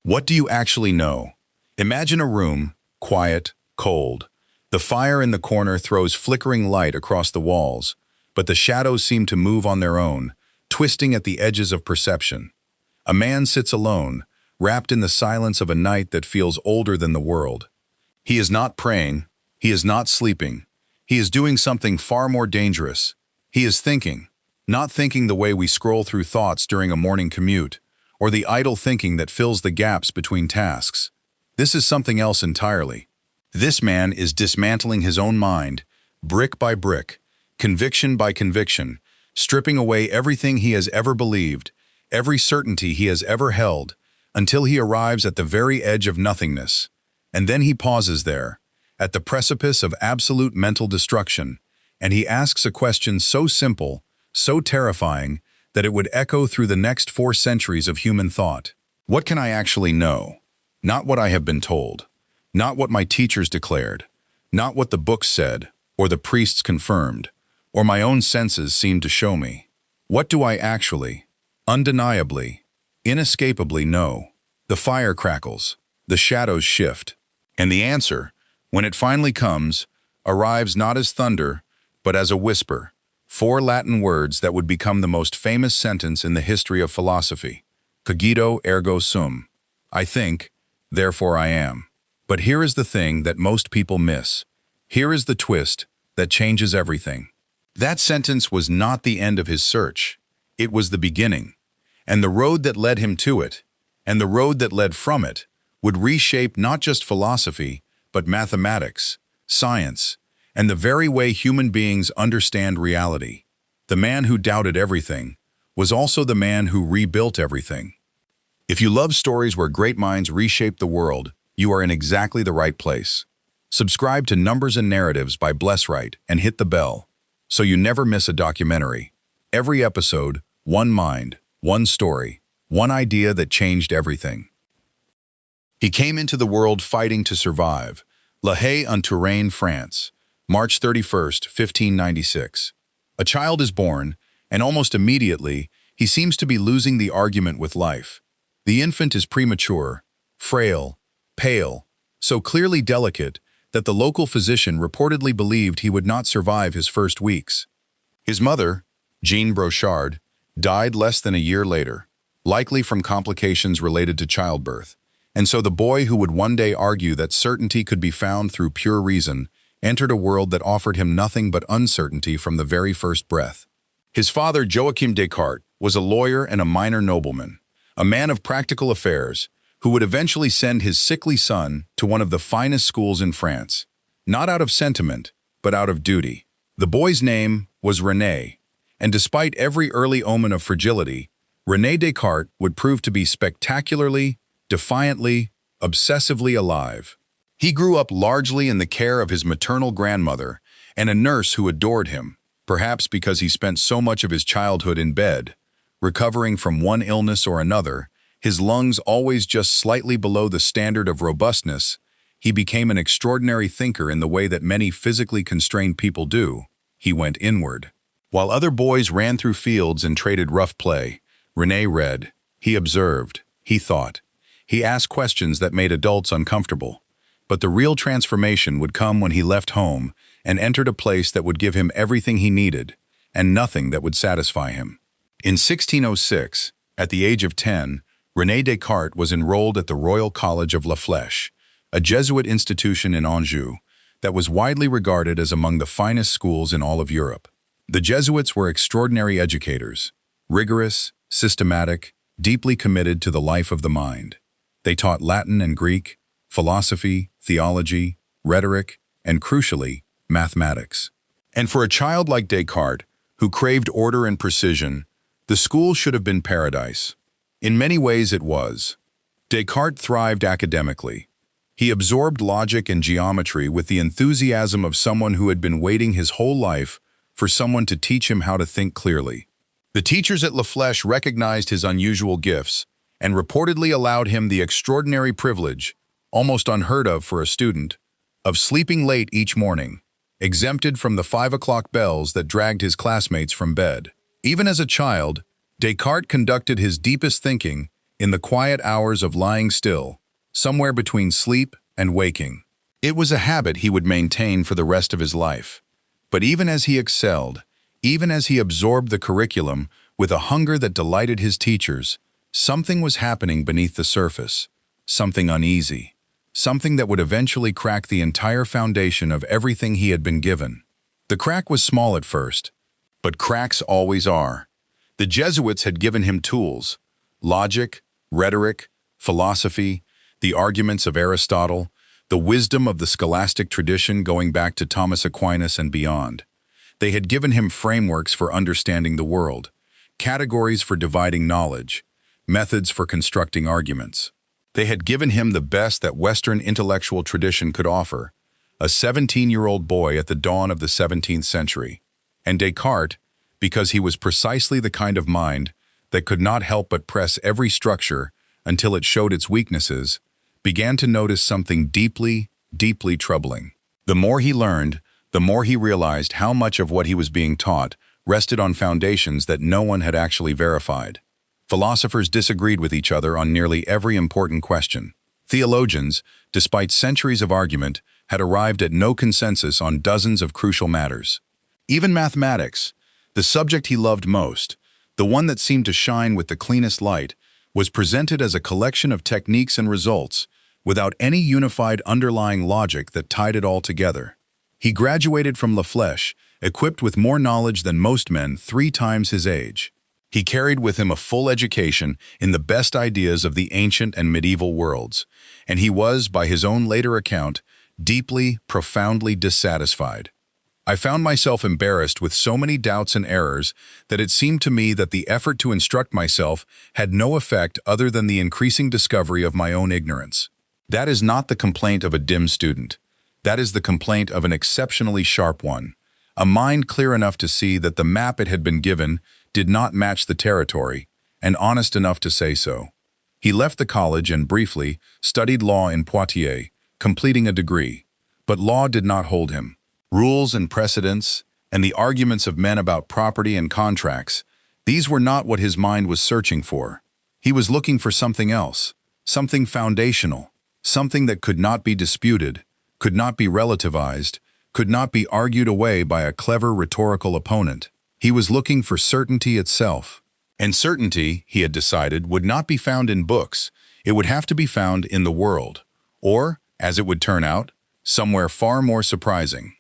What do you actually know? Imagine a room, quiet, cold. The fire in the corner throws flickering light across the walls, but the shadows seem to move on their own, twisting at the edges of perception. A man sits alone, wrapped in the silence of a night that feels older than the world. He is not praying, he is not sleeping. He is doing something far more dangerous. He is thinking, not thinking the way we scroll through thoughts during a morning commute, or the idle thinking that fills the gaps between tasks. This is something else entirely. This man is dismantling his own mind, brick by brick, conviction by conviction, stripping away everything he has ever believed, every certainty he has ever held, until he arrives at the very edge of nothingness. And then he pauses there, at the precipice of absolute mental destruction, and he asks a question so simple, so terrifying, that it would echo through the next 4 centuries of human thought. What can I actually know? Not what I have been told, not what my teachers declared, not what the books said, or the priests confirmed, or my own senses seemed to show me. What do I actually, undeniably, inescapably know? The fire crackles, the shadows shift, and the answer, when it finally comes, arrives not as thunder, but as a whisper. 4 Latin words that would become the most famous sentence in the history of philosophy. Cogito ergo sum. I think, therefore I am. But here is the thing that most people miss. Here is the twist that changes everything. That sentence was not the end of his search. It was the beginning. And the road that led him to it, and the road that led from it, would reshape not just philosophy, but mathematics, science, and the very way human beings understand reality. The man who doubted everything was also the man who rebuilt everything. If you love stories where great minds reshape the world, you are in exactly the right place. Subscribe to Numbers and Narratives by Blessright and hit the bell, so you never miss a documentary. Every episode, one mind, one story, one idea that changed everything. He came into the world fighting to survive. La Haye-en-Touraine, France, March 31st, 1596. A child is born, and almost immediately, he seems to be losing the argument with life. The infant is premature, frail, pale, so clearly delicate that the local physician reportedly believed he would not survive his first weeks. His mother, Jean Brochard, died less than a year later, likely from complications related to childbirth. And so the boy who would one day argue that certainty could be found through pure reason entered a world that offered him nothing but uncertainty from the very first breath. His father, Joachim Descartes, was a lawyer and a minor nobleman, a man of practical affairs, who would eventually send his sickly son to one of the finest schools in France, not out of sentiment, but out of duty. The boy's name was René, and despite every early omen of fragility, René Descartes would prove to be spectacularly, defiantly, obsessively alive. He grew up largely in the care of his maternal grandmother and a nurse who adored him, perhaps because he spent so much of his childhood in bed, recovering from one illness or another, his lungs always just slightly below the standard of robustness. He became an extraordinary thinker in the way that many physically constrained people do. He went inward. While other boys ran through fields and traded rough play, René read, he observed, he thought. He asked questions that made adults uncomfortable. But the real transformation would come when he left home and entered a place that would give him everything he needed, and nothing that would satisfy him. In 1606, at the age of 10, René Descartes was enrolled at the Royal College of La Flèche, a Jesuit institution in Anjou that was widely regarded as among the finest schools in all of Europe. The Jesuits were extraordinary educators, rigorous, systematic, deeply committed to the life of the mind. They taught Latin and Greek, philosophy, theology, rhetoric, and crucially, mathematics. And for a child like Descartes, who craved order and precision, the school should have been paradise. In many ways it was. Descartes thrived academically. He absorbed logic and geometry with the enthusiasm of someone who had been waiting his whole life for someone to teach him how to think clearly. The teachers at La Flèche recognized his unusual gifts and reportedly allowed him the extraordinary privilege, almost unheard of for a student, of sleeping late each morning, exempted from the 5 o'clock bells that dragged his classmates from bed. Even as a child, Descartes conducted his deepest thinking in the quiet hours of lying still, somewhere between sleep and waking. It was a habit he would maintain for the rest of his life. But even as he excelled, even as he absorbed the curriculum with a hunger that delighted his teachers, something was happening beneath the surface, something uneasy, something that would eventually crack the entire foundation of everything he had been given. The crack was small at first, but cracks always are. The Jesuits had given him tools: logic, rhetoric, philosophy, the arguments of Aristotle, the wisdom of the scholastic tradition going back to Thomas Aquinas and beyond. They had given him frameworks for understanding the world, categories for dividing knowledge, methods for constructing arguments. They had given him the best that Western intellectual tradition could offer, a 17-year-old boy at the dawn of the 17th century. And Descartes, because he was precisely the kind of mind that could not help but press every structure until it showed its weaknesses, began to notice something deeply, deeply troubling. The more he learned, the more he realized how much of what he was being taught rested on foundations that no one had actually verified. Philosophers disagreed with each other on nearly every important question. Theologians, despite centuries of argument, had arrived at no consensus on dozens of crucial matters. Even mathematics, the subject he loved most, the one that seemed to shine with the cleanest light, was presented as a collection of techniques and results, without any unified underlying logic that tied it all together. He graduated from La Flèche, equipped with more knowledge than most men 3 times his age. He carried with him a full education in the best ideas of the ancient and medieval worlds, and he was, by his own later account, deeply, profoundly dissatisfied. I found myself embarrassed with so many doubts and errors that it seemed to me that the effort to instruct myself had no effect other than the increasing discovery of my own ignorance. That is not the complaint of a dim student. That is the complaint of an exceptionally sharp one, a mind clear enough to see that the map it had been given did not match the territory, and honest enough to say so. He left the college and briefly studied law in Poitiers, completing a degree. But law did not hold him. Rules and precedents, and the arguments of men about property and contracts, these were not what his mind was searching for. He was looking for something else, something foundational, something that could not be disputed, could not be relativized, could not be argued away by a clever rhetorical opponent. He was looking for certainty itself. And certainty, he had decided, would not be found in books. It would have to be found in the world. Or, as it would turn out, somewhere far more surprising.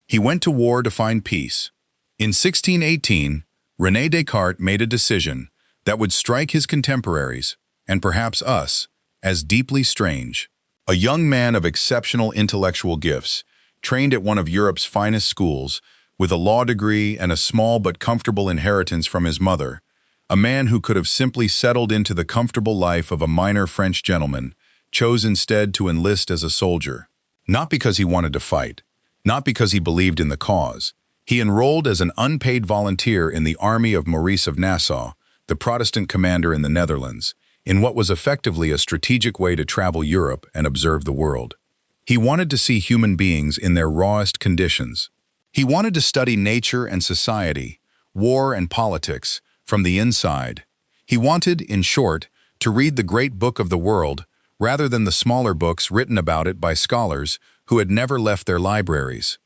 He went to war to find peace. In 1618, René Descartes made a decision that would strike his contemporaries, and perhaps us, as deeply strange. A young man of exceptional intellectual gifts, trained at one of Europe's finest schools, with a law degree and a small but comfortable inheritance from his mother, a man who could have simply settled into the comfortable life of a minor French gentleman, chose instead to enlist as a soldier. Not because he wanted to fight, not because he believed in the cause. He enrolled as an unpaid volunteer in the army of Maurice of Nassau, the Protestant commander in the Netherlands, in what was effectively a strategic way to travel Europe and observe the world. He wanted to see human beings in their rawest conditions. He wanted to study nature and society, war and politics, from the inside. He wanted, in short, to read the great book of the world rather than the smaller books written about it by scholars who had never left their libraries.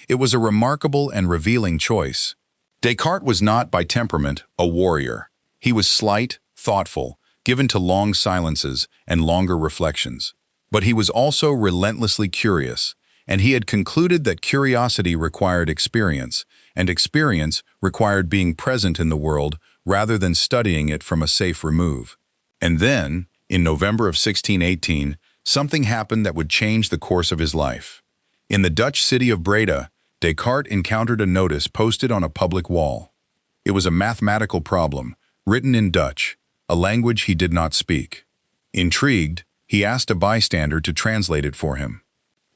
It was a remarkable and revealing choice. Descartes was not, by temperament, a warrior. He was slight, thoughtful, given to long silences and longer reflections. But he was also relentlessly curious, and he had concluded that curiosity required experience, and experience required being present in the world rather than studying it from a safe remove. And then, in November of 1618, something happened that would change the course of his life. In the Dutch city of Breda, Descartes encountered a notice posted on a public wall. It was a mathematical problem, written in Dutch, a language he did not speak. Intrigued, he asked a bystander to translate it for him.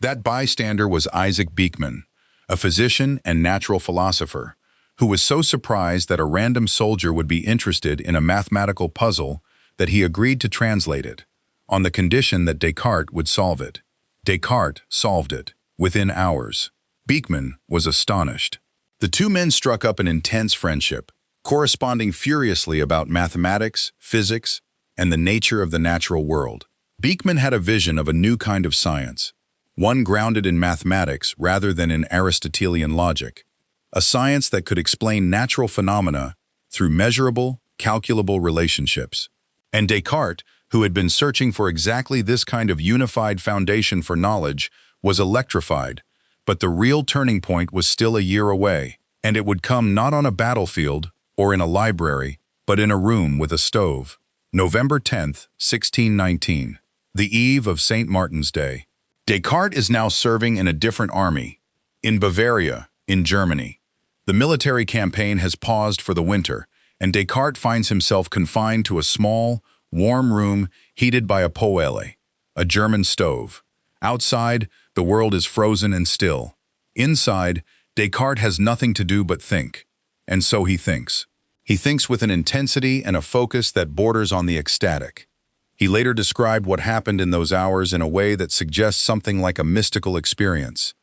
That bystander was Isaac Beeckman, a physician and natural philosopher, who was so surprised that a random soldier would be interested in a mathematical puzzle that he agreed to translate it, on the condition that Descartes would solve it. Descartes solved it, within hours. Beeckman was astonished. The two men struck up an intense friendship, corresponding furiously about mathematics, physics, and the nature of the natural world. Beekman had a vision of a new kind of science, one grounded in mathematics rather than in Aristotelian logic, a science that could explain natural phenomena through measurable, calculable relationships. And Descartes, who had been searching for exactly this kind of unified foundation for knowledge, was electrified. But the real turning point was still a year away, and it would come not on a battlefield or in a library, but in a room with a stove. November 10th, 1619, the eve of St. Martin's Day. Descartes is now serving in a different army, in Bavaria, in Germany. The military campaign has paused for the winter, and Descartes finds himself confined to a small, warm room heated by a poêle, a German stove. Outside, the world is frozen and still. Inside, Descartes has nothing to do but think. And so he thinks. He thinks with an intensity and a focus that borders on the ecstatic. He later described what happened in those hours in a way that suggests something like a mystical experience,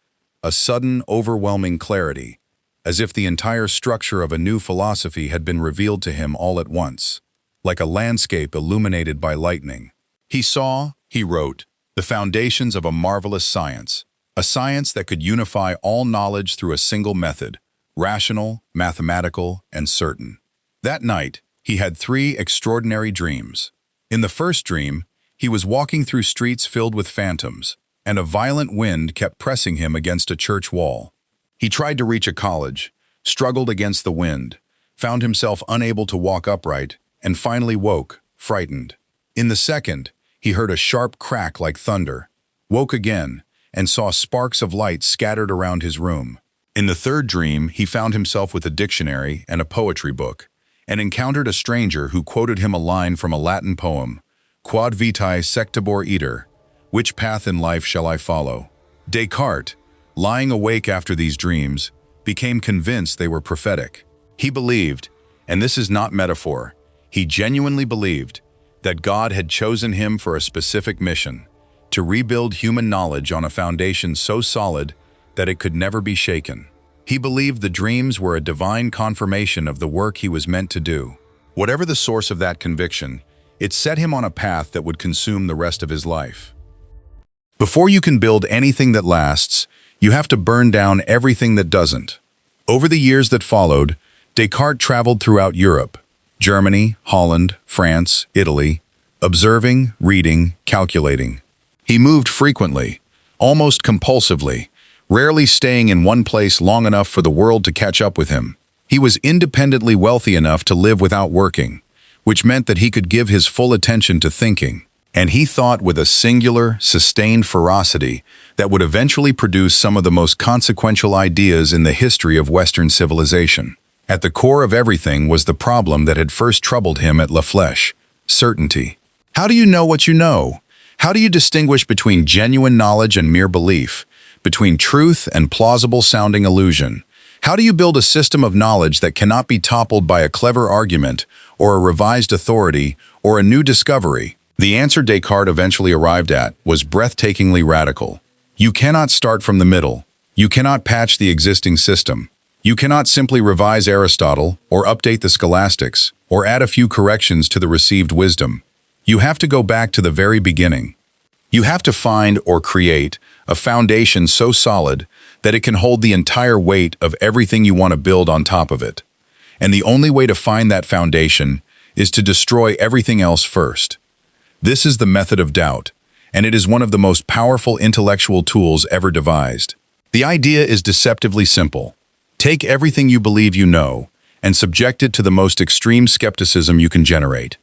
a sudden, overwhelming clarity, as if the entire structure of a new philosophy had been revealed to him all at once, like a landscape illuminated by lightning. He saw, he wrote, the foundations of a marvelous science, a science that could unify all knowledge through a single method, rational, mathematical, and certain. That night, he had 3 extraordinary dreams. In the first dream, he was walking through streets filled with phantoms, and a violent wind kept pressing him against a church wall. He tried to reach a college, struggled against the wind, found himself unable to walk upright, and finally woke, frightened. In the second, he heard a sharp crack like thunder, woke again, and saw sparks of light scattered around his room. In the third dream, he found himself with a dictionary and a poetry book, and encountered a stranger who quoted him a line from a Latin poem, Quod vitae sectabor iter, which path in life shall I follow? Descartes, lying awake after these dreams, became convinced they were prophetic. He believed, and this is not metaphor, he genuinely believed, that God had chosen him for a specific mission, to rebuild human knowledge on a foundation so solid that it could never be shaken. He believed the dreams were a divine confirmation of the work he was meant to do. Whatever the source of that conviction, it set him on a path that would consume the rest of his life. Before you can build anything that lasts, you have to burn down everything that doesn't. Over the years that followed, Descartes traveled throughout Europe, Germany, Holland, France, Italy, observing, reading, calculating. He moved frequently, almost compulsively, rarely staying in one place long enough for the world to catch up with him. He was independently wealthy enough to live without working, which meant that he could give his full attention to thinking. And he thought with a singular, sustained ferocity that would eventually produce some of the most consequential ideas in the history of Western civilization. At the core of everything was the problem that had first troubled him at La Flèche: certainty. How do you know what you know? How do you distinguish between genuine knowledge and mere belief, between truth and plausible-sounding illusion? How do you build a system of knowledge that cannot be toppled by a clever argument, or a revised authority, or a new discovery? The answer Descartes eventually arrived at was breathtakingly radical. You cannot start from the middle. You cannot patch the existing system. You cannot simply revise Aristotle, or update the scholastics, or add a few corrections to the received wisdom. You have to go back to the very beginning. You have to find or create a foundation so solid that it can hold the entire weight of everything you want to build on top of it. And the only way to find that foundation is to destroy everything else first. This is the method of doubt, and it is one of the most powerful intellectual tools ever devised. The idea is deceptively simple. Take everything you believe you know and subject it to the most extreme skepticism you can generate.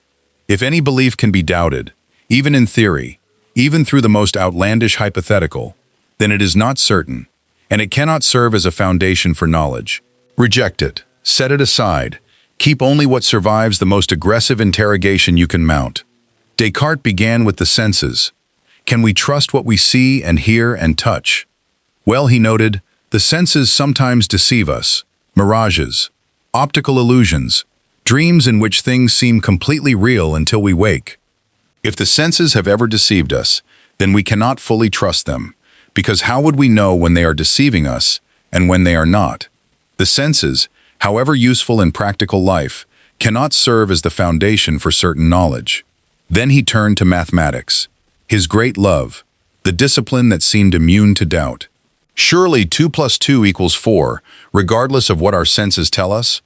If any belief can be doubted, even in theory, even through the most outlandish hypothetical, then it is not certain, and it cannot serve as a foundation for knowledge. Reject it, set it aside, keep only what survives the most aggressive interrogation you can mount. Descartes began with the senses. Can we trust what we see and hear and touch? Well, he noted, the senses sometimes deceive us. Mirages, optical illusions, dreams in which things seem completely real until we wake. If the senses have ever deceived us, then we cannot fully trust them, because how would we know when they are deceiving us and when they are not? The senses, however useful in practical life, cannot serve as the foundation for certain knowledge. Then he turned to mathematics, his great love, the discipline that seemed immune to doubt. Surely 2 plus 2 equals 4, regardless of what our senses tell us?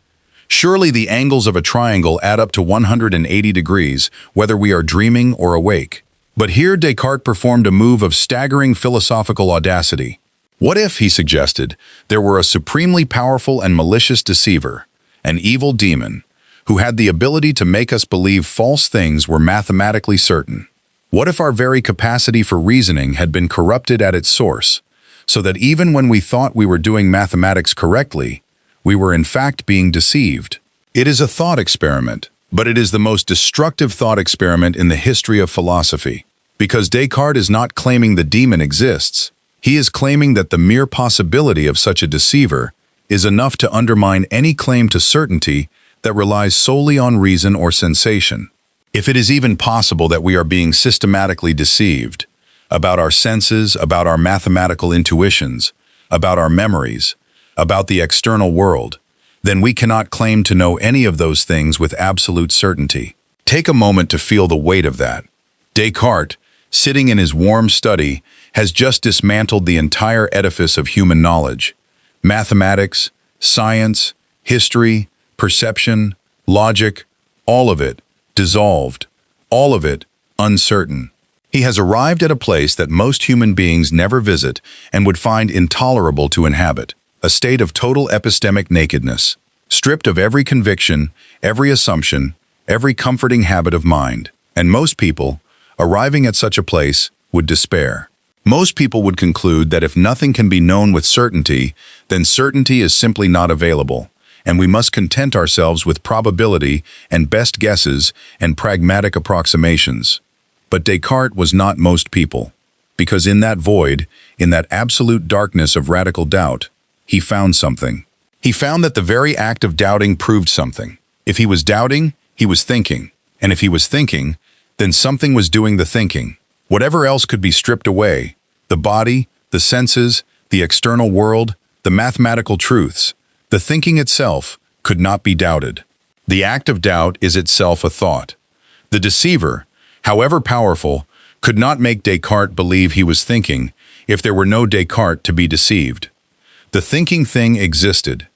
Surely the angles of a triangle add up to 180 degrees, whether we are dreaming or awake. But here Descartes performed a move of staggering philosophical audacity. What if, he suggested, there were a supremely powerful and malicious deceiver, an evil demon, who had the ability to make us believe false things were mathematically certain? What if our very capacity for reasoning had been corrupted at its source, so that even when we thought we were doing mathematics correctly, we were in fact being deceived? It is a thought experiment, but it is the most destructive thought experiment in the history of philosophy, because Descartes is not claiming the demon exists. He is claiming that the mere possibility of such a deceiver is enough to undermine any claim to certainty that relies solely on reason or sensation. If it is even possible that we are being systematically deceived about our senses, about our mathematical intuitions, about our memories, about the external world, then we cannot claim to know any of those things with absolute certainty. Take a moment to feel the weight of that. Descartes, sitting in his warm study, has just dismantled the entire edifice of human knowledge. Mathematics, science, history, perception, logic, all of it dissolved, all of it uncertain. He has arrived at a place that most human beings never visit and would find intolerable to inhabit, a state of total epistemic nakedness, stripped of every conviction, every assumption, every comforting habit of mind. And most people, arriving at such a place, would despair. Most people would conclude that if nothing can be known with certainty, then certainty is simply not available, and we must content ourselves with probability and best guesses and pragmatic approximations. But Descartes was not most people, because in that void, in that absolute darkness of radical doubt, he found something. He found that the very act of doubting proved something. If he was doubting, he was thinking, and if he was thinking, then something was doing the thinking. Whatever else could be stripped away, the body, the senses, the external world, the mathematical truths, the thinking itself could not be doubted. The act of doubt is itself a thought. The deceiver, however powerful, could not make Descartes believe he was thinking if there were no Descartes to be deceived. The thinking thing existed,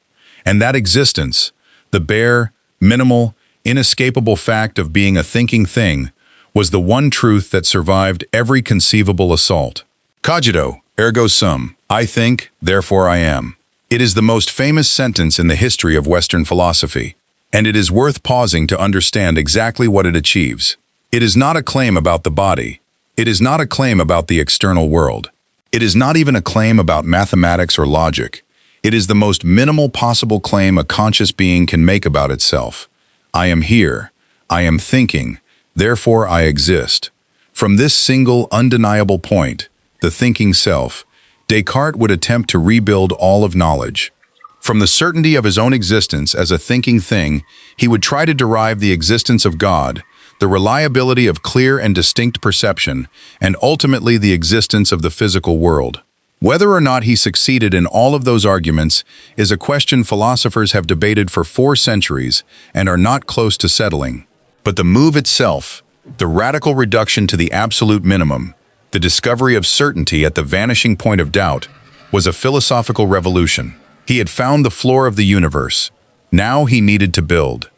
and that existence, the bare, minimal, inescapable fact of being a thinking thing, was the one truth that survived every conceivable assault. Cogito, ergo sum. I think, therefore I am. It is the most famous sentence in the history of Western philosophy, and it is worth pausing to understand exactly what it achieves. It is not a claim about the body. It is not a claim about the external world. It is not even a claim about mathematics or logic. It is the most minimal possible claim a conscious being can make about itself. I am here. I am thinking. Therefore I exist. From this single, undeniable point, the thinking self, Descartes would attempt to rebuild all of knowledge. From the certainty of his own existence as a thinking thing, he would try to derive the existence of God, the reliability of clear and distinct perception, and ultimately the existence of the physical world. Whether or not he succeeded in all of those arguments is a question philosophers have debated for 4 centuries and are not close to settling. But the move itself, the radical reduction to the absolute minimum, the discovery of certainty at the vanishing point of doubt, was a philosophical revolution. He had found the floor of the universe. Now he needed to build.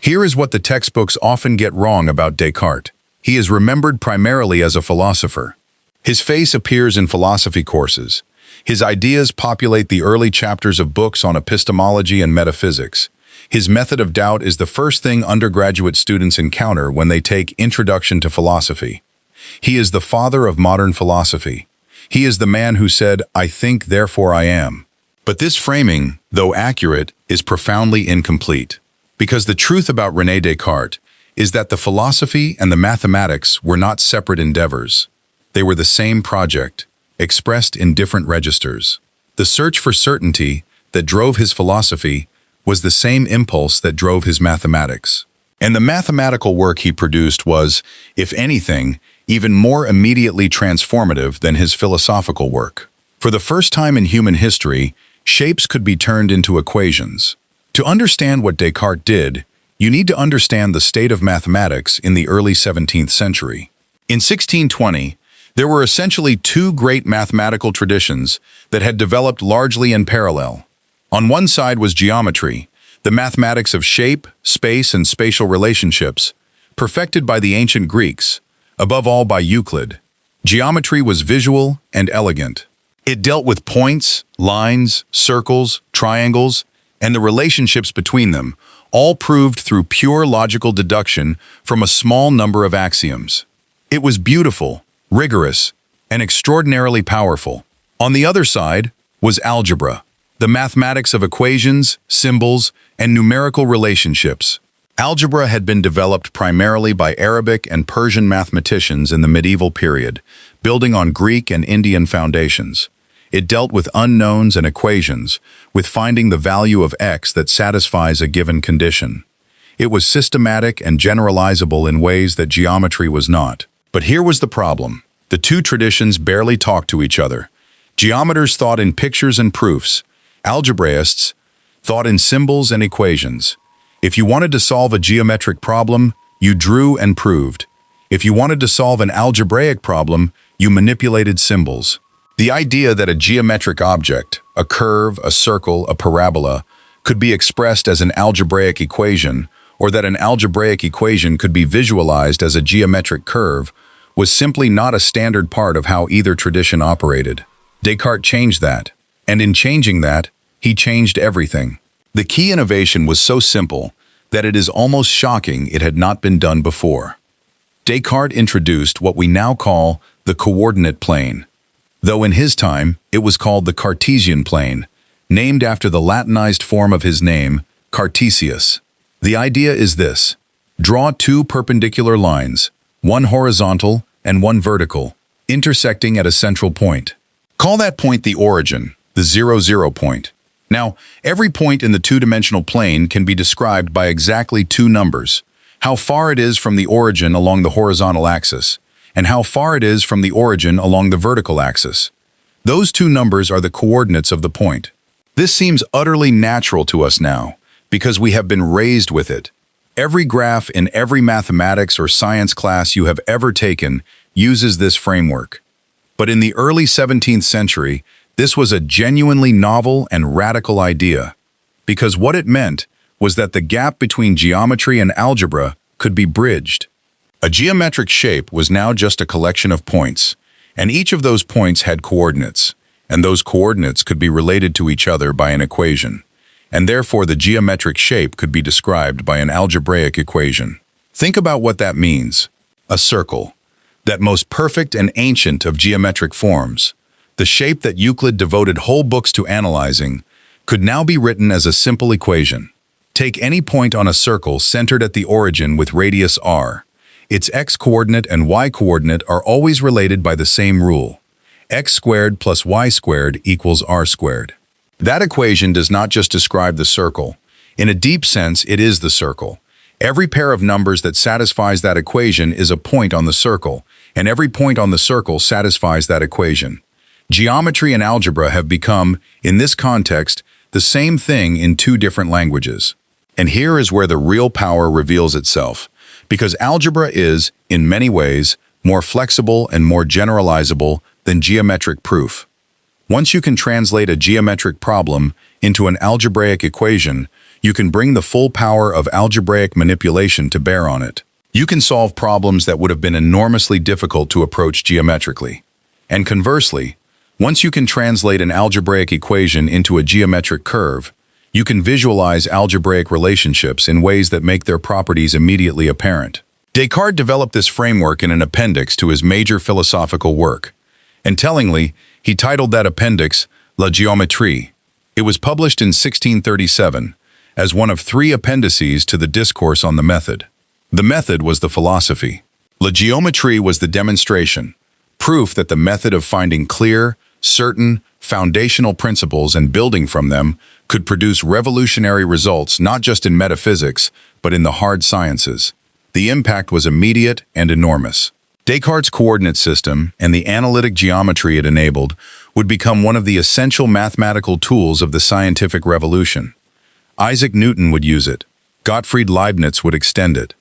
Here is what the textbooks often get wrong about Descartes. He is remembered primarily as a philosopher. His face appears in philosophy courses. His ideas populate the early chapters of books on epistemology and metaphysics. His method of doubt is the first thing undergraduate students encounter when they take Introduction to Philosophy. He is the father of modern philosophy. He is the man who said, "I think, therefore I am." But this framing, though accurate, is profoundly incomplete. Because the truth about René Descartes is that the philosophy and the mathematics were not separate endeavors. They were the same project, expressed in different registers. The search for certainty that drove his philosophy was the same impulse that drove his mathematics. And the mathematical work he produced was, if anything, even more immediately transformative than his philosophical work. For the first time in human history, shapes could be turned into equations. To understand what Descartes did, you need to understand the state of mathematics in the early 17th century. In 1620, there were essentially two great mathematical traditions that had developed largely in parallel. On one side was geometry, the mathematics of shape, space, and spatial relationships, perfected by the ancient Greeks, above all by Euclid. Geometry was visual and elegant. It dealt with points, lines, circles, triangles, and the relationships between them, all proved through pure logical deduction from a small number of axioms. It was beautiful, rigorous, and extraordinarily powerful. On the other side was algebra, the mathematics of equations, symbols, and numerical relationships. Algebra had been developed primarily by Arabic and Persian mathematicians in the medieval period, building on Greek and Indian foundations. It dealt with unknowns and equations, with finding the value of x that satisfies a given condition. It was systematic and generalizable in ways that geometry was not. But here was the problem. The two traditions barely talked to each other. Geometers thought in pictures and proofs. Algebraists thought in symbols and equations. If you wanted to solve a geometric problem, you drew and proved. If you wanted to solve an algebraic problem, you manipulated symbols. The idea that a geometric object, a curve, a circle, a parabola, could be expressed as an algebraic equation, or that an algebraic equation could be visualized as a geometric curve, was simply not a standard part of how either tradition operated. Descartes changed that, and in changing that, he changed everything. The key innovation was so simple that it is almost shocking it had not been done before. Descartes introduced what we now call the coordinate plane, though in his time it was called the Cartesian plane, named after the Latinized form of his name, Cartesius. The idea is this: draw two perpendicular lines, one horizontal and one vertical, intersecting at a central point. Call that point the origin, the 0, point. Now, every point in the two-dimensional plane can be described by exactly two numbers: how far it is from the origin along the horizontal axis, and how far it is from the origin along the vertical axis. Those two numbers are the coordinates of the point. This seems utterly natural to us now, because we have been raised with it. Every graph in every mathematics or science class you have ever taken uses this framework. But in the early 17th century, this was a genuinely novel and radical idea, because what it meant was that the gap between geometry and algebra could be bridged. A geometric shape was now just a collection of points, and each of those points had coordinates, and those coordinates could be related to each other by an equation, and therefore the geometric shape could be described by an algebraic equation. Think about what that means. A circle, that most perfect and ancient of geometric forms, the shape that Euclid devoted whole books to analyzing, could now be written as a simple equation. Take any point on a circle centered at the origin with radius r. Its x-coordinate and y-coordinate are always related by the same rule. X squared plus y squared equals r squared. That equation does not just describe the circle. In a deep sense, it is the circle. Every pair of numbers that satisfies that equation is a point on the circle, and every point on the circle satisfies that equation. Geometry and algebra have become, in this context, the same thing in two different languages. And here is where the real power reveals itself, because algebra is, in many ways, more flexible and more generalizable than geometric proof. Once you can translate a geometric problem into an algebraic equation, you can bring the full power of algebraic manipulation to bear on it. You can solve problems that would have been enormously difficult to approach geometrically. And conversely, once you can translate an algebraic equation into a geometric curve, you can visualize algebraic relationships in ways that make their properties immediately apparent. Descartes developed this framework in an appendix to his major philosophical work, and tellingly, he titled that appendix La Géométrie. It was published in 1637 as one of three appendices to the Discourse on the Method. The method was the philosophy. La Géométrie was the demonstration, proof that the method of finding clear, certain, foundational principles and building from them could produce revolutionary results not just in metaphysics, but in the hard sciences. The impact was immediate and enormous. Descartes' coordinate system and the analytic geometry it enabled would become one of the essential mathematical tools of the scientific revolution. Isaac Newton would use it. Gottfried Leibniz would extend it.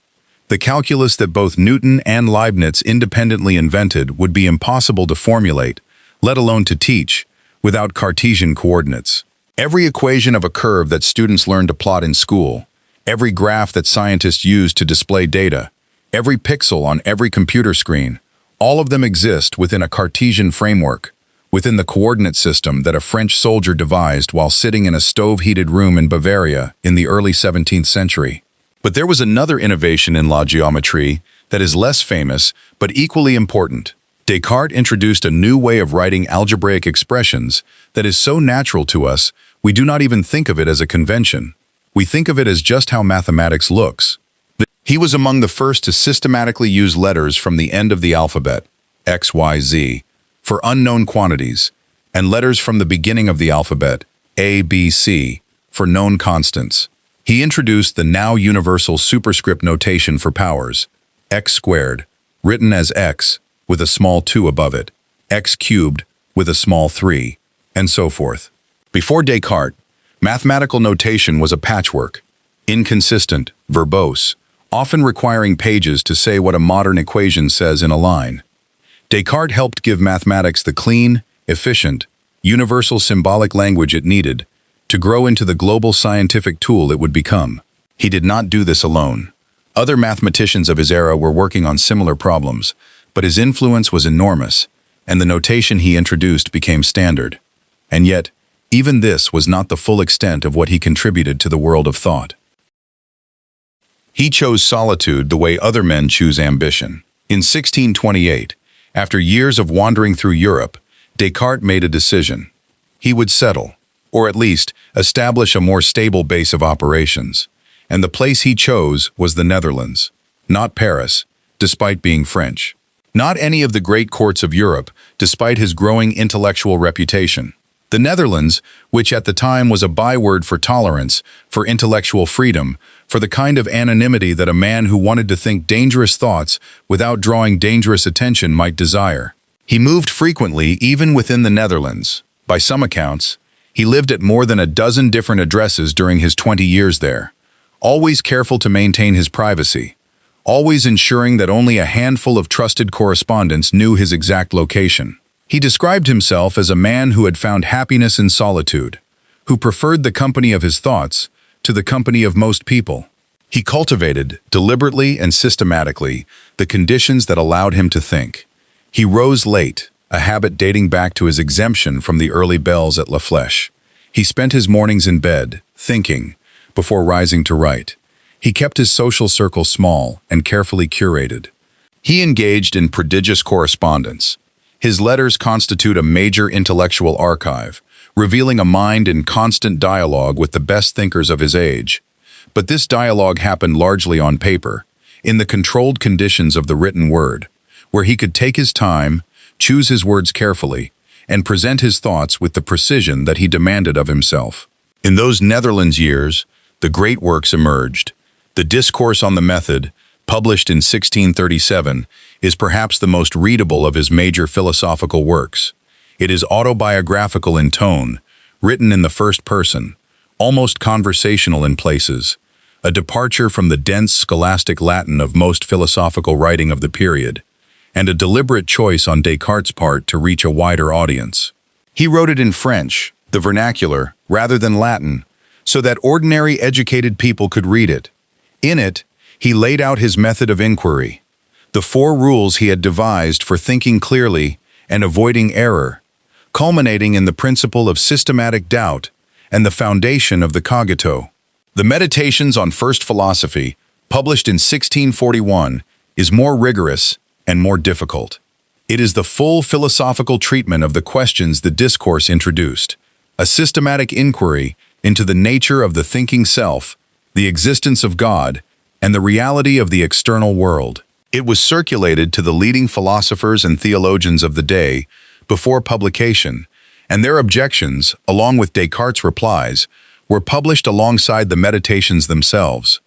The calculus that both Newton and Leibniz independently invented would be impossible to formulate, let alone to teach, without Cartesian coordinates. Every equation of a curve that students learn to plot in school, every graph that scientists use to display data, every pixel on every computer screen, all of them exist within a Cartesian framework, within the coordinate system that a French soldier devised while sitting in a stove-heated room in Bavaria in the early 17th century. But there was another innovation in law geometry that is less famous but equally important. Descartes introduced a new way of writing algebraic expressions that is so natural to us, we do not even think of it as a convention. We think of it as just how mathematics looks. He was among the first to systematically use letters from the end of the alphabet, X, Y, Z, for unknown quantities, and letters from the beginning of the alphabet, A, B, C, for known constants. He introduced the now universal superscript notation for powers, x squared, written as x, with a small 2 above it, x cubed, with a small 3, and so forth. Before Descartes, mathematical notation was a patchwork, inconsistent, verbose, often requiring pages to say what a modern equation says in a line. Descartes helped give mathematics the clean, efficient, universal symbolic language it needed to grow into the global scientific tool it would become. He did not do this alone. Other mathematicians of his era were working on similar problems, but his influence was enormous, and the notation he introduced became standard. And yet, even this was not the full extent of what he contributed to the world of thought. He chose solitude the way other men choose ambition. In 1628, after years of wandering through Europe, Descartes made a decision. He would settle, or at least establish a more stable base of operations, and the place he chose was the Netherlands, not Paris, despite being French. Not any of the great courts of Europe, despite his growing intellectual reputation. The Netherlands, which at the time was a byword for tolerance, for intellectual freedom, for the kind of anonymity that a man who wanted to think dangerous thoughts without drawing dangerous attention might desire. He moved frequently even within the Netherlands. By some accounts, he lived at more than a dozen different addresses during his 20 years there, always careful to maintain his privacy, always ensuring that only a handful of trusted correspondents knew his exact location. He described himself as a man who had found happiness in solitude, who preferred the company of his thoughts to the company of most people. He cultivated, deliberately and systematically, the conditions that allowed him to think. He rose late, a habit dating back to his exemption from the early bells at La Flèche. He spent his mornings in bed, thinking, before rising to write. He kept his social circle small and carefully curated. He engaged in prodigious correspondence. His letters constitute a major intellectual archive, revealing a mind in constant dialogue with the best thinkers of his age. But this dialogue happened largely on paper, in the controlled conditions of the written word, where he could take his time, choose his words carefully, and present his thoughts with the precision that he demanded of himself. In those Netherlands years, the great works emerged. The Discourse on the Method, published in 1637, is perhaps the most readable of his major philosophical works. It is autobiographical in tone, written in the first person, almost conversational in places, a departure from the dense scholastic Latin of most philosophical writing of the period, and a deliberate choice on Descartes' part to reach a wider audience. He wrote it in French, the vernacular, rather than Latin, so that ordinary educated people could read it. In it, he laid out his method of inquiry, the 4 rules he had devised for thinking clearly and avoiding error, culminating in the principle of systematic doubt and the foundation of the Cogito. The Meditations on First Philosophy, published in 1641, is more rigorous and more difficult. It is the full philosophical treatment of the questions the discourse introduced, a systematic inquiry into the nature of the thinking self, the existence of God, and the reality of the external world. It was circulated to the leading philosophers and theologians of the day before publication, and their objections, along with Descartes' replies, were published alongside the Meditations themselves.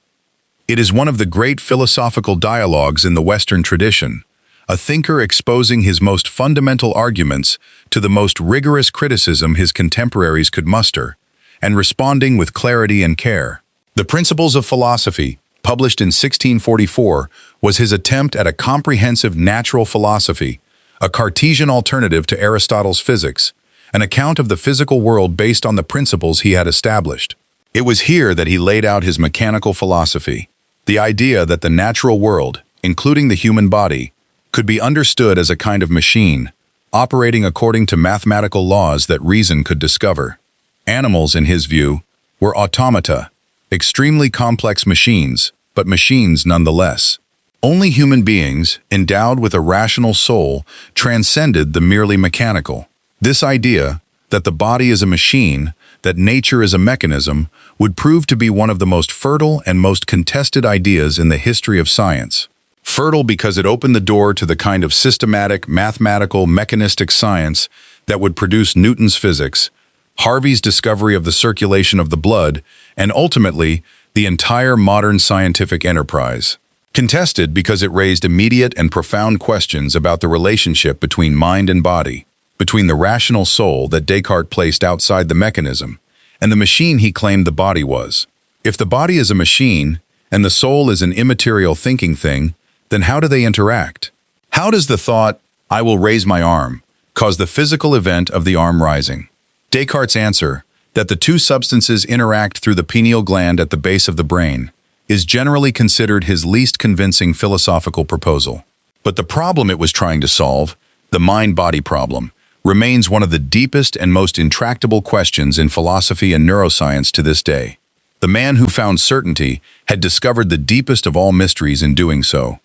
It is one of the great philosophical dialogues in the Western tradition, a thinker exposing his most fundamental arguments to the most rigorous criticism his contemporaries could muster, and responding with clarity and care. The Principles of Philosophy, published in 1644, was his attempt at a comprehensive natural philosophy, a Cartesian alternative to Aristotle's physics, an account of the physical world based on the principles he had established. It was here that he laid out his mechanical philosophy, the idea that the natural world, including the human body, could be understood as a kind of machine, operating according to mathematical laws that reason could discover. Animals, in his view, were automata, extremely complex machines, but machines nonetheless. Only human beings, endowed with a rational soul, transcended the merely mechanical. This idea, that the body is a machine, that nature is a mechanism, would prove to be one of the most fertile and most contested ideas in the history of science. Fertile because it opened the door to the kind of systematic, mathematical, mechanistic science that would produce Newton's physics, Harvey's discovery of the circulation of the blood, and ultimately, the entire modern scientific enterprise. Contested because it raised immediate and profound questions about the relationship between mind and body, between the rational soul that Descartes placed outside the mechanism, and the machine he claimed the body was. If the body is a machine, and the soul is an immaterial thinking thing, then how do they interact? How does the thought, "I will raise my arm," cause the physical event of the arm rising? Descartes' answer, that the two substances interact through the pineal gland at the base of the brain, is generally considered his least convincing philosophical proposal. But the problem it was trying to solve, the mind-body problem, remains one of the deepest and most intractable questions in philosophy and neuroscience to this day. The man who found certainty had discovered the deepest of all mysteries in doing so.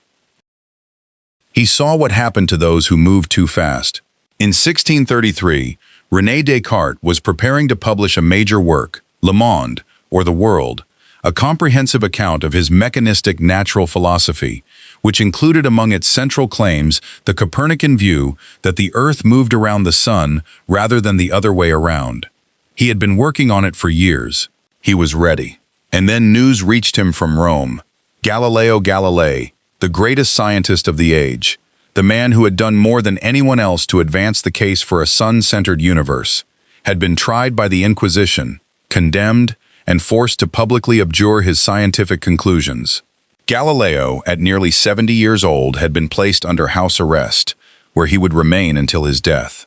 He saw what happened to those who moved too fast. In 1633, René Descartes was preparing to publish a major work, Le Monde, or The World, a comprehensive account of his mechanistic natural philosophy, which included among its central claims the Copernican view that the Earth moved around the Sun rather than the other way around. He had been working on it for years. He was ready. And then news reached him from Rome. Galileo Galilei, the greatest scientist of the age, the man who had done more than anyone else to advance the case for a sun-centered universe, had been tried by the Inquisition, condemned, and forced to publicly abjure his scientific conclusions. Galileo, at nearly 70 years old, had been placed under house arrest, where he would remain until his death.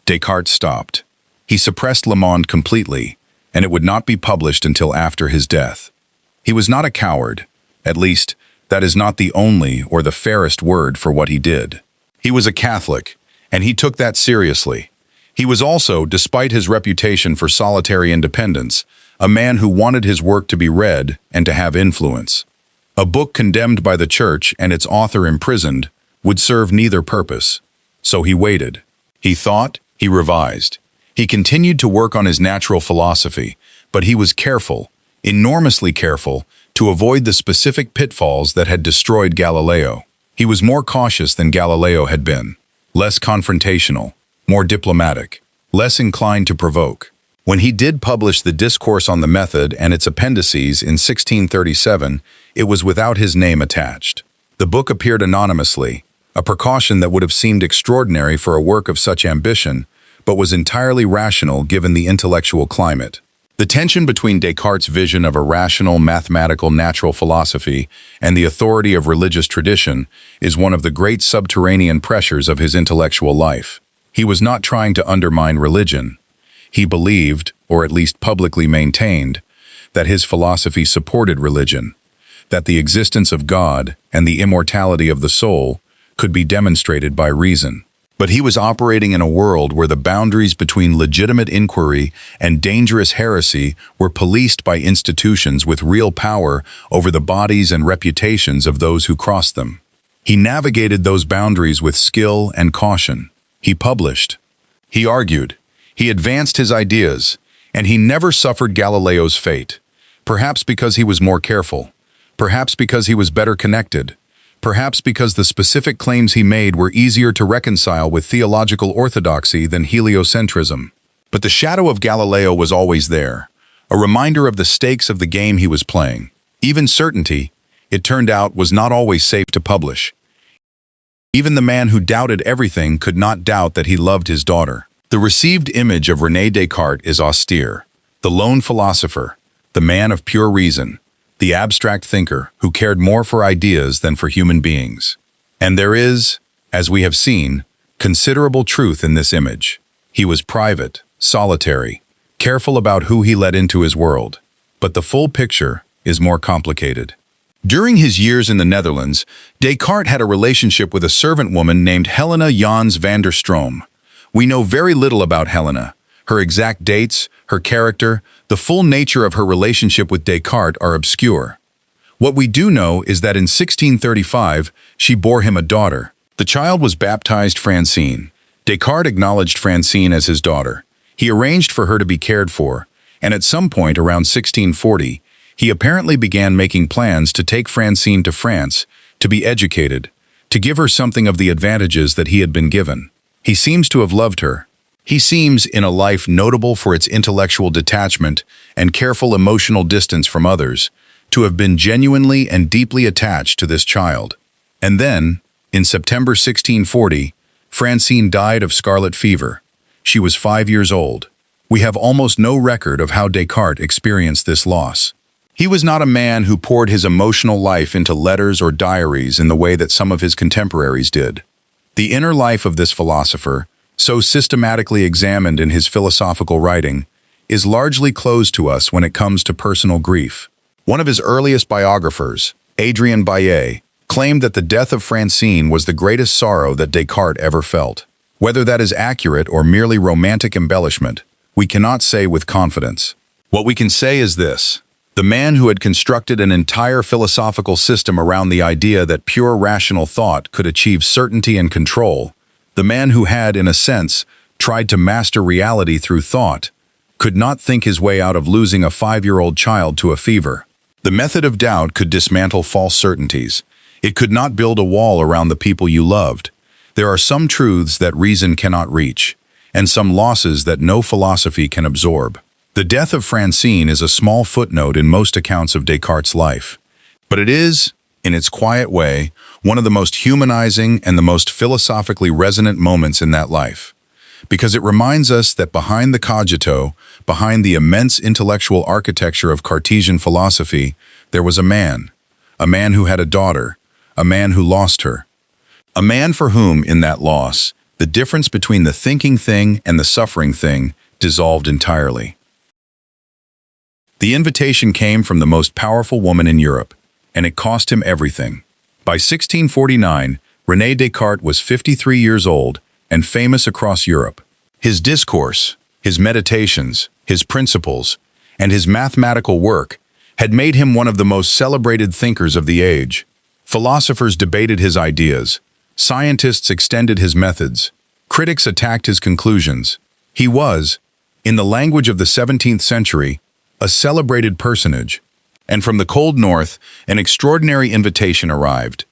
Descartes stopped. He suppressed Le Monde completely, and it would not be published until after his death. He was not a coward, at least, that is not the only or the fairest word for what he did. He was a Catholic, and he took that seriously. He was also, despite his reputation for solitary independence, a man who wanted his work to be read and to have influence. A book condemned by the church and its author imprisoned would serve neither purpose. So he waited. He thought, he revised. He continued to work on his natural philosophy, but he was careful, enormously careful, to avoid the specific pitfalls that had destroyed Galileo. He was more cautious than Galileo had been, less confrontational, more diplomatic, less inclined to provoke. When he did publish the Discourse on the Method and its appendices in 1637, it was without his name attached. The book appeared anonymously, a precaution that would have seemed extraordinary for a work of such ambition, but was entirely rational given the intellectual climate. The tension between Descartes' vision of a rational, mathematical, natural philosophy and the authority of religious tradition is one of the great subterranean pressures of his intellectual life. He was not trying to undermine religion. He believed, or at least publicly maintained, that his philosophy supported religion, that the existence of God and the immortality of the soul could be demonstrated by reason. But he was operating in a world where the boundaries between legitimate inquiry and dangerous heresy were policed by institutions with real power over the bodies and reputations of those who crossed them. He navigated those boundaries with skill and caution. He published. He argued. He advanced his ideas, and he never suffered Galileo's fate, perhaps because he was more careful, perhaps because he was better connected, perhaps because the specific claims he made were easier to reconcile with theological orthodoxy than heliocentrism. But the shadow of Galileo was always there, a reminder of the stakes of the game he was playing. Even certainty, it turned out, was not always safe to publish. Even the man who doubted everything could not doubt that he loved his daughter. The received image of René Descartes is austere, the lone philosopher, the man of pure reason, the abstract thinker who cared more for ideas than for human beings. And there is, as we have seen, considerable truth in this image. He was private, solitary, careful about who he let into his world. But the full picture is more complicated. During his years in the Netherlands, Descartes had a relationship with a servant woman named Helena Jans van der Stroom. We know very little about Helena. Her exact dates, her character, the full nature of her relationship with Descartes are obscure. What we do know is that in 1635, she bore him a daughter. The child was baptized Francine. Descartes acknowledged Francine as his daughter. He arranged for her to be cared for, and at some point around 1640, he apparently began making plans to take Francine to France, to be educated, to give her something of the advantages that he had been given. He seems to have loved her. He seems, in a life notable for its intellectual detachment and careful emotional distance from others, to have been genuinely and deeply attached to this child. And then, in September 1640, Francine died of scarlet fever. She was 5 years old. We have almost no record of how Descartes experienced this loss. He was not a man who poured his emotional life into letters or diaries in the way that some of his contemporaries did. The inner life of this philosopher, so systematically examined in his philosophical writing, is largely closed to us when it comes to personal grief. One of his earliest biographers, Adrien Baillet, claimed that the death of Francine was the greatest sorrow that Descartes ever felt. Whether that is accurate or merely romantic embellishment, we cannot say with confidence. What we can say is this: the man who had constructed an entire philosophical system around the idea that pure rational thought could achieve certainty and control, the man who had, in a sense, tried to master reality through thought, could not think his way out of losing a 5-year-old child to a fever. The method of doubt could dismantle false certainties. It could not build a wall around the people you loved. There are some truths that reason cannot reach, and some losses that no philosophy can absorb. The death of Francine is a small footnote in most accounts of Descartes' life, but it is, in its quiet way, one of the most humanizing and the most philosophically resonant moments in that life, because it reminds us that behind the Cogito, behind the immense intellectual architecture of Cartesian philosophy, there was a man who had a daughter, a man who lost her, a man for whom, in that loss, the difference between the thinking thing and the suffering thing dissolved entirely. The invitation came from the most powerful woman in Europe, and it cost him everything. By 1649, René Descartes was 53 years old and famous across Europe. His discourse, his meditations, his principles, and his mathematical work had made him one of the most celebrated thinkers of the age. Philosophers debated his ideas, scientists extended his methods, critics attacked his conclusions. He was, in the language of the 17th century, a celebrated personage. And from the cold north, an extraordinary invitation arrived.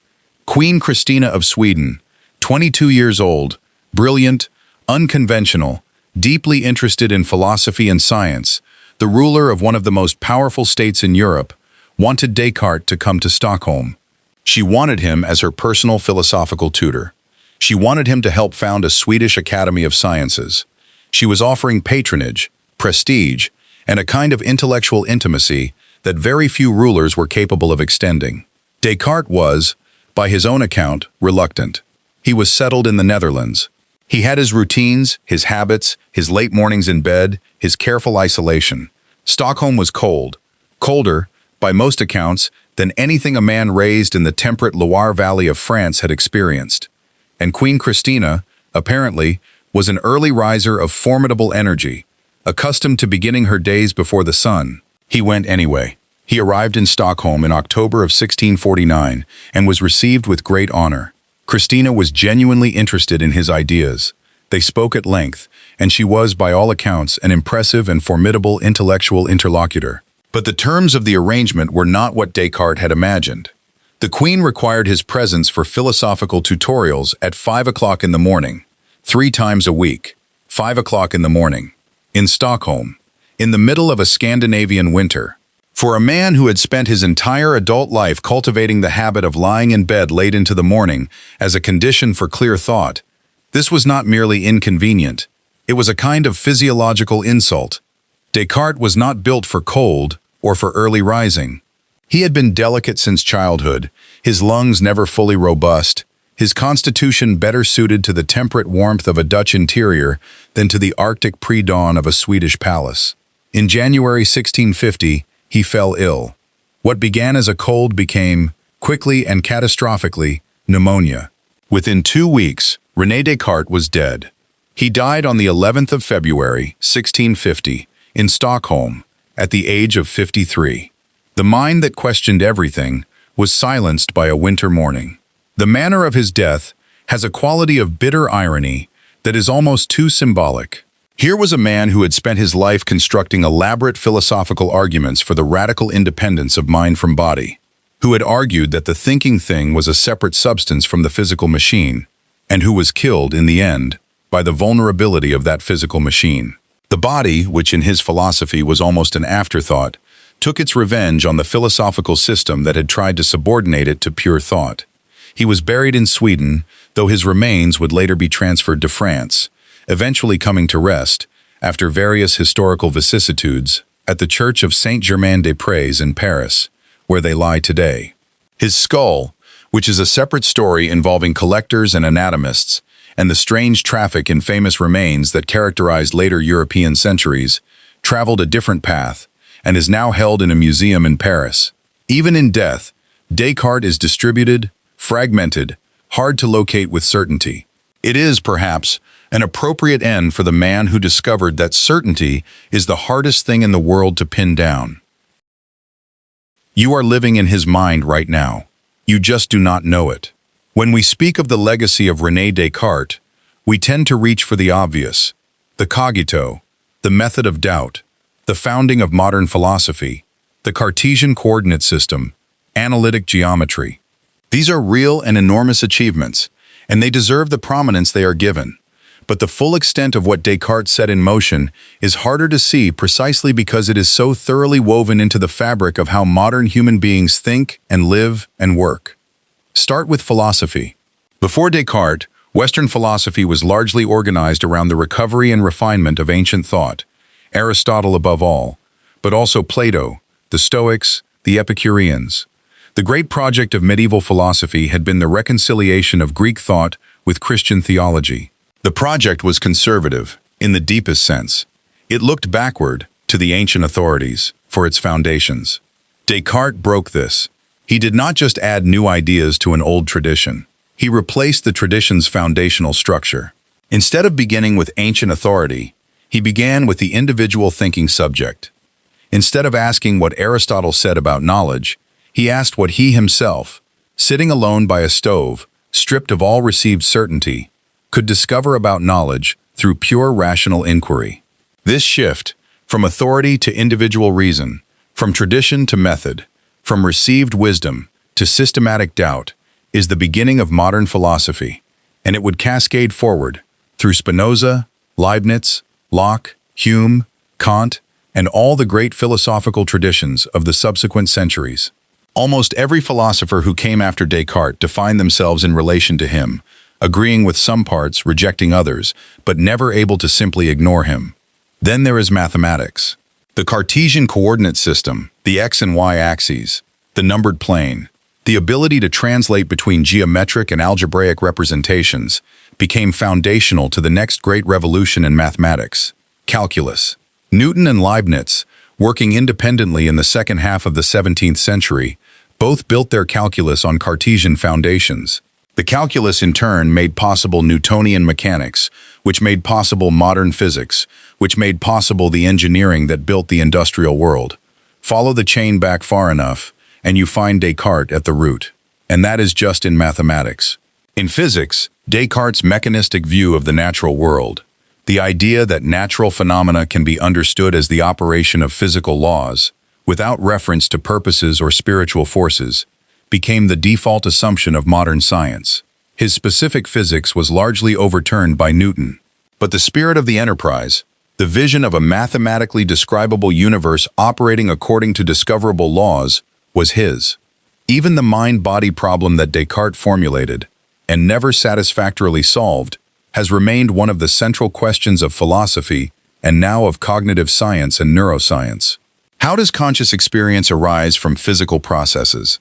Queen Christina of Sweden, 22 years old, brilliant, unconventional, deeply interested in philosophy and science, the ruler of one of the most powerful states in Europe, wanted Descartes to come to Stockholm. She wanted him as her personal philosophical tutor. She wanted him to help found a Swedish Academy of Sciences. She was offering patronage, prestige, and a kind of intellectual intimacy that very few rulers were capable of extending. Descartes was, by his own account, reluctant. He was settled in the Netherlands. He had his routines, his habits, his late mornings in bed, his careful isolation. Stockholm was cold, colder, by most accounts, than anything a man raised in the temperate Loire Valley of France had experienced. And Queen Christina, apparently, was an early riser of formidable energy, accustomed to beginning her days before the sun. He went anyway. He arrived in Stockholm in October of 1649 and was received with great honor. Christina was genuinely interested in his ideas. They spoke at length, and she was, by all accounts, an impressive and formidable intellectual interlocutor. But the terms of the arrangement were not what Descartes had imagined. The Queen required his presence for philosophical tutorials at 5 o'clock in the morning, 3 times a week, 5 o'clock in the morning, in Stockholm, in the middle of a Scandinavian winter. For a man who had spent his entire adult life cultivating the habit of lying in bed late into the morning as a condition for clear thought, this was not merely inconvenient, it was a kind of physiological insult. Descartes was not built for cold or for early rising. He had been delicate since childhood, his lungs never fully robust, his constitution better suited to the temperate warmth of a Dutch interior than to the Arctic pre-dawn of a Swedish palace. In January 1650, he fell ill. What began as a cold became, quickly and catastrophically, pneumonia. Within 2 weeks, René Descartes was dead. He died on the 11th of February, 1650, in Stockholm, at the age of 53. The mind that questioned everything was silenced by a winter morning. The manner of his death has a quality of bitter irony that is almost too symbolic. Here was a man who had spent his life constructing elaborate philosophical arguments for the radical independence of mind from body, who had argued that the thinking thing was a separate substance from the physical machine, and who was killed, in the end, by the vulnerability of that physical machine. The body, which in his philosophy was almost an afterthought, took its revenge on the philosophical system that had tried to subordinate it to pure thought. He was buried in Sweden, though his remains would later be transferred to France, eventually coming to rest, after various historical vicissitudes, at the Church of Saint-Germain-des-Prés in Paris, where they lie today. His skull, which is a separate story involving collectors and anatomists, and the strange traffic in famous remains that characterized later European centuries, traveled a different path, and is now held in a museum in Paris. Even in death, Descartes is distributed, fragmented, hard to locate with certainty. It is, perhaps, an appropriate end for the man who discovered that certainty is the hardest thing in the world to pin down. You are living in his mind right now. You just do not know it. When we speak of the legacy of René Descartes, we tend to reach for the obvious, the cogito, the method of doubt, the founding of modern philosophy, the Cartesian coordinate system, analytic geometry. These are real and enormous achievements, and they deserve the prominence they are given. But the full extent of what Descartes set in motion is harder to see precisely because it is so thoroughly woven into the fabric of how modern human beings think and live and work. Start with philosophy. Before Descartes, Western philosophy was largely organized around the recovery and refinement of ancient thought, Aristotle above all, but also Plato, the Stoics, the Epicureans. The great project of medieval philosophy had been the reconciliation of Greek thought with Christian theology. The project was conservative, in the deepest sense. It looked backward, to the ancient authorities, for its foundations. Descartes broke this. He did not just add new ideas to an old tradition. He replaced the tradition's foundational structure. Instead of beginning with ancient authority, he began with the individual thinking subject. Instead of asking what Aristotle said about knowledge, he asked what he himself, sitting alone by a stove, stripped of all received certainty, could discover about knowledge through pure rational inquiry. This shift, from authority to individual reason, from tradition to method, from received wisdom to systematic doubt, is the beginning of modern philosophy, and it would cascade forward through Spinoza, Leibniz, Locke, Hume, Kant, and all the great philosophical traditions of the subsequent centuries. Almost every philosopher who came after Descartes defined themselves in relation to him, agreeing with some parts, rejecting others, but never able to simply ignore him. Then there is mathematics. The Cartesian coordinate system, the x and y axes, the numbered plane, the ability to translate between geometric and algebraic representations became foundational to the next great revolution in mathematics, calculus. Newton and Leibniz, working independently in the second half of the 17th century, both built their calculus on Cartesian foundations. The calculus in turn made possible Newtonian mechanics, which made possible modern physics, which made possible the engineering that built the industrial world. Follow the chain back far enough, and you find Descartes at the root. And that is just in mathematics. In physics, Descartes' mechanistic view of the natural world, the idea that natural phenomena can be understood as the operation of physical laws, without reference to purposes or spiritual forces, became the default assumption of modern science. His specific physics was largely overturned by Newton. But the spirit of the enterprise, the vision of a mathematically describable universe operating according to discoverable laws, was his. Even the mind-body problem that Descartes formulated, and never satisfactorily solved, has remained one of the central questions of philosophy and now of cognitive science and neuroscience. How does conscious experience arise from physical processes?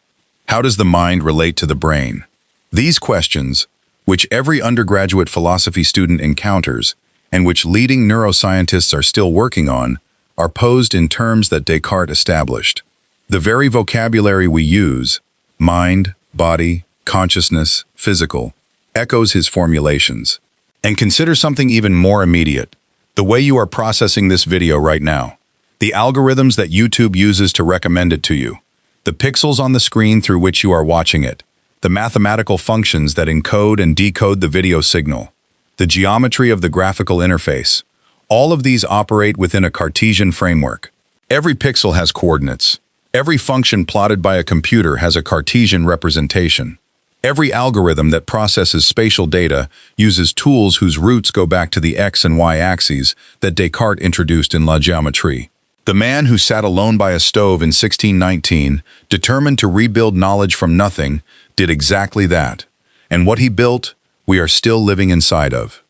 How does the mind relate to the brain? These questions, which every undergraduate philosophy student encounters, and which leading neuroscientists are still working on, are posed in terms that Descartes established. The very vocabulary we use, mind, body, consciousness, physical, echoes his formulations. And consider something even more immediate, the way you are processing this video right now. The algorithms that YouTube uses to recommend it to you. The pixels on the screen through which you are watching it. The mathematical functions that encode and decode the video signal. The geometry of the graphical interface. All of these operate within a Cartesian framework. Every pixel has coordinates. Every function plotted by a computer has a Cartesian representation. Every algorithm that processes spatial data uses tools whose roots go back to the x and y axes that Descartes introduced in La Géométrie. The man who sat alone by a stove in 1619, determined to rebuild knowledge from nothing, did exactly that. And what he built, we are still living inside of.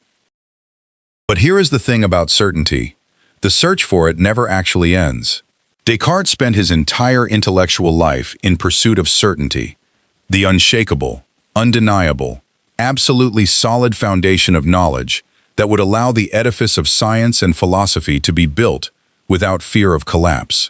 But here is the thing about certainty. The search for it never actually ends. Descartes spent his entire intellectual life in pursuit of certainty, the unshakable, undeniable, absolutely solid foundation of knowledge that would allow the edifice of science and philosophy to be built without fear of collapse.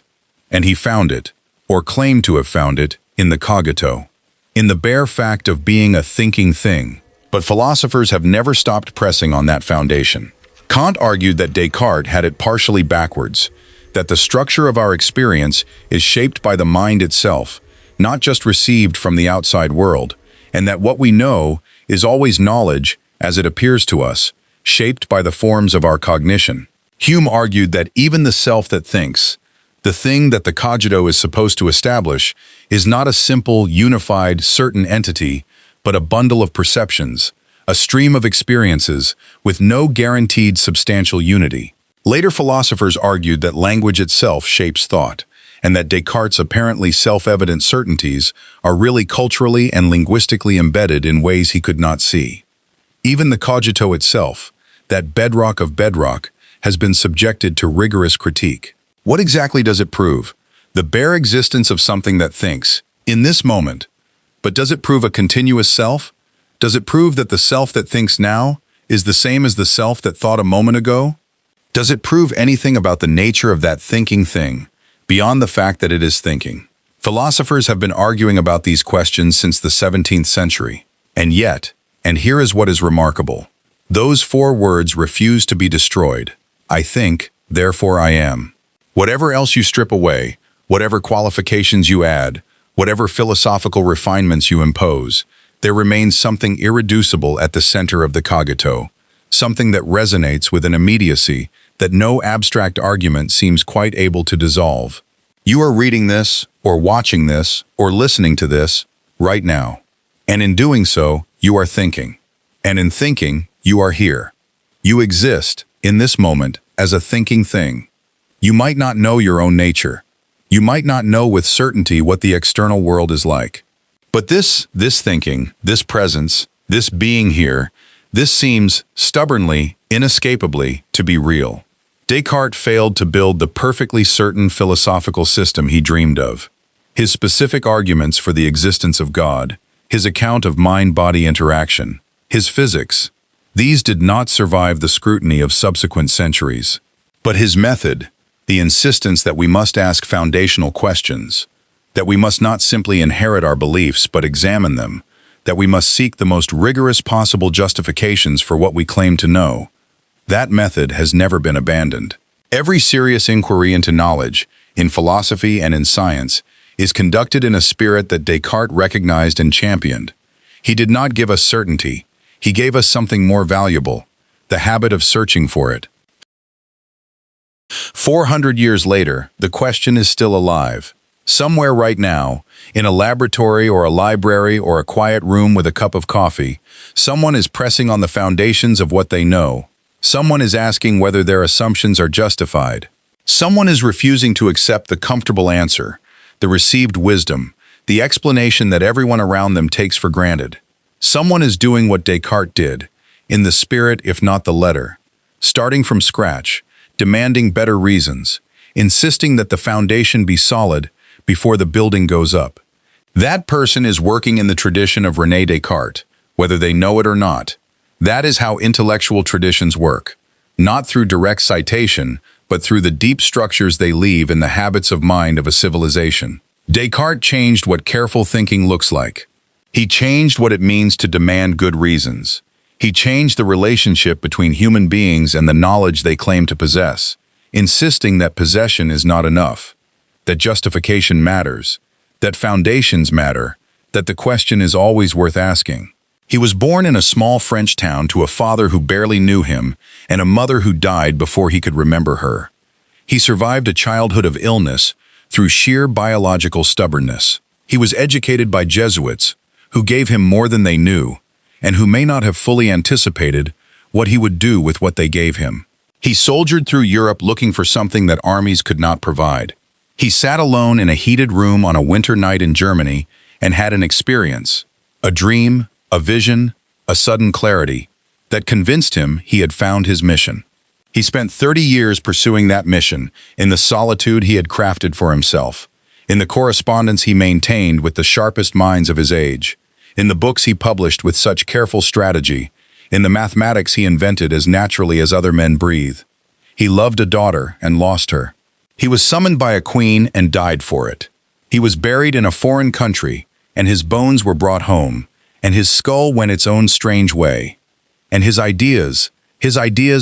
And he found it, or claimed to have found it, in the Cogito, in the bare fact of being a thinking thing. But philosophers have never stopped pressing on that foundation. Kant argued that Descartes had it partially backwards, that the structure of our experience is shaped by the mind itself, not just received from the outside world, and that what we know is always knowledge as it appears to us, shaped by the forms of our cognition. Hume argued that even the self that thinks, the thing that the Cogito is supposed to establish, is not a simple, unified, certain entity, but a bundle of perceptions, a stream of experiences with no guaranteed substantial unity. Later philosophers argued that language itself shapes thought, and that Descartes' apparently self-evident certainties are really culturally and linguistically embedded in ways he could not see. Even the Cogito itself, that bedrock of bedrock, has been subjected to rigorous critique. What exactly does it prove? The bare existence of something that thinks, in this moment. But does it prove a continuous self? Does it prove that the self that thinks now is the same as the self that thought a moment ago? Does it prove anything about the nature of that thinking thing, beyond the fact that it is thinking? Philosophers have been arguing about these questions since the 17th century. And yet, and here is what is remarkable, those four words refuse to be destroyed. I think, therefore I am. Whatever else you strip away, whatever qualifications you add, whatever philosophical refinements you impose, there remains something irreducible at the center of the Cogito, something that resonates with an immediacy that no abstract argument seems quite able to dissolve. You are reading this, or watching this, or listening to this, right now. And in doing so, you are thinking. And in thinking, you are here. You exist, in this moment, as a thinking thing. You might not know your own nature. You might not know with certainty what the external world is like. But this thinking, this presence, this being here, this seems stubbornly, inescapably, to be real. Descartes failed to build the perfectly certain philosophical system he dreamed of. His specific arguments for the existence of God, his account of mind-body interaction, his physics, these did not survive the scrutiny of subsequent centuries. But his method, the insistence that we must ask foundational questions, that we must not simply inherit our beliefs but examine them, that we must seek the most rigorous possible justifications for what we claim to know, that method has never been abandoned. Every serious inquiry into knowledge, in philosophy and in science, is conducted in a spirit that Descartes recognized and championed. He did not give us certainty. He gave us something more valuable, the habit of searching for it. 400 years later, the question is still alive. Somewhere right now, in a laboratory or a library or a quiet room with a cup of coffee, someone is pressing on the foundations of what they know. Someone is asking whether their assumptions are justified. Someone is refusing to accept the comfortable answer, the received wisdom, the explanation that everyone around them takes for granted. Someone is doing what Descartes did, in the spirit if not the letter, starting from scratch, demanding better reasons, insisting that the foundation be solid before the building goes up. That person is working in the tradition of René Descartes, whether they know it or not. That is how intellectual traditions work, not through direct citation, but through the deep structures they leave in the habits of mind of a civilization. Descartes changed what careful thinking looks like. He changed what it means to demand good reasons. He changed the relationship between human beings and the knowledge they claim to possess, insisting that possession is not enough, that justification matters, that foundations matter, that the question is always worth asking. He was born in a small French town to a father who barely knew him and a mother who died before he could remember her. He survived a childhood of illness through sheer biological stubbornness. He was educated by Jesuits, who gave him more than they knew, and who may not have fully anticipated what he would do with what they gave him. He soldiered through Europe looking for something that armies could not provide. He sat alone in a heated room on a winter night in Germany and had an experience, a dream, a vision, a sudden clarity, that convinced him he had found his mission. He spent 30 years pursuing that mission in the solitude he had crafted for himself, in the correspondence he maintained with the sharpest minds of his age, in the books he published with such careful strategy, in the mathematics he invented as naturally as other men breathe. He loved a daughter and lost her. He was summoned by a queen and died for it. He was buried in a foreign country, and his bones were brought home, and his skull went its own strange way. And his ideas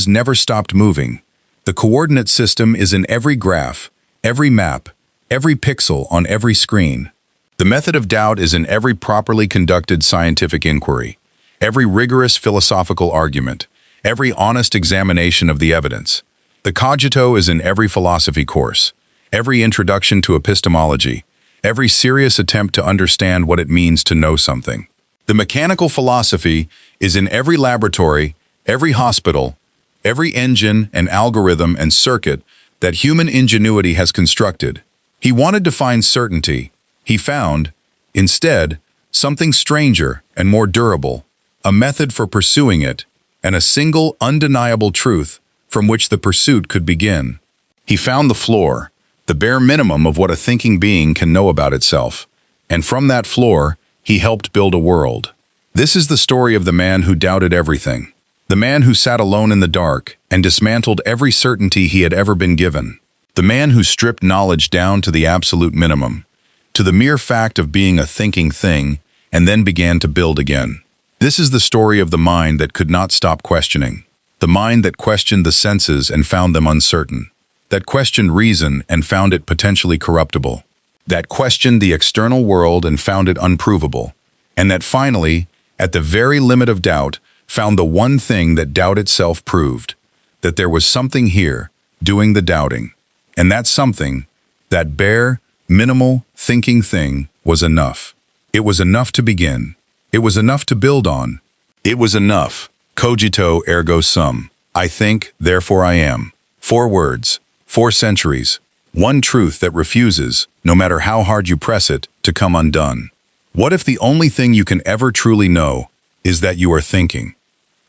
never stopped moving. The coordinate system is in every graph, every map, every pixel on every screen. The method of doubt is in every properly conducted scientific inquiry, every rigorous philosophical argument, every honest examination of the evidence. The cogito is in every philosophy course, every introduction to epistemology, every serious attempt to understand what it means to know something. The mechanical philosophy is in every laboratory, every hospital, every engine and algorithm and circuit that human ingenuity has constructed. He wanted to find certainty. He found, instead, something stranger and more durable, a method for pursuing it, and a single undeniable truth from which the pursuit could begin. He found the floor, the bare minimum of what a thinking being can know about itself, and from that floor, he helped build a world. This is the story of the man who doubted everything, the man who sat alone in the dark and dismantled every certainty he had ever been given, the man who stripped knowledge down to the absolute minimum, to the mere fact of being a thinking thing, and then began to build again. This is the story of the mind that could not stop questioning, the mind that questioned the senses and found them uncertain, that questioned reason and found it potentially corruptible, that questioned the external world and found it unprovable, and that finally, at the very limit of doubt, found the one thing that doubt itself proved, that there was something here doing the doubting, and that something, that bare, minimal, thinking thing, was enough. It was enough to begin. It was enough to build on. It was enough. Cogito ergo sum. I think, therefore I am. 4 words, 4 centuries, one truth that refuses, no matter how hard you press it, to come undone. What if the only thing you can ever truly know is that you are thinking?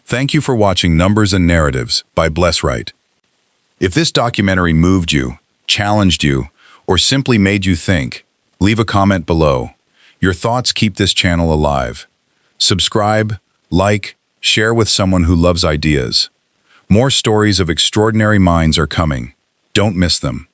Thank you for watching Numbers and Narratives by Blesswright. If this documentary moved you, challenged you, or simply made you think, leave a comment below. Your thoughts keep this channel alive. Subscribe, like, share with someone who loves ideas. More stories of extraordinary minds are coming. Don't miss them.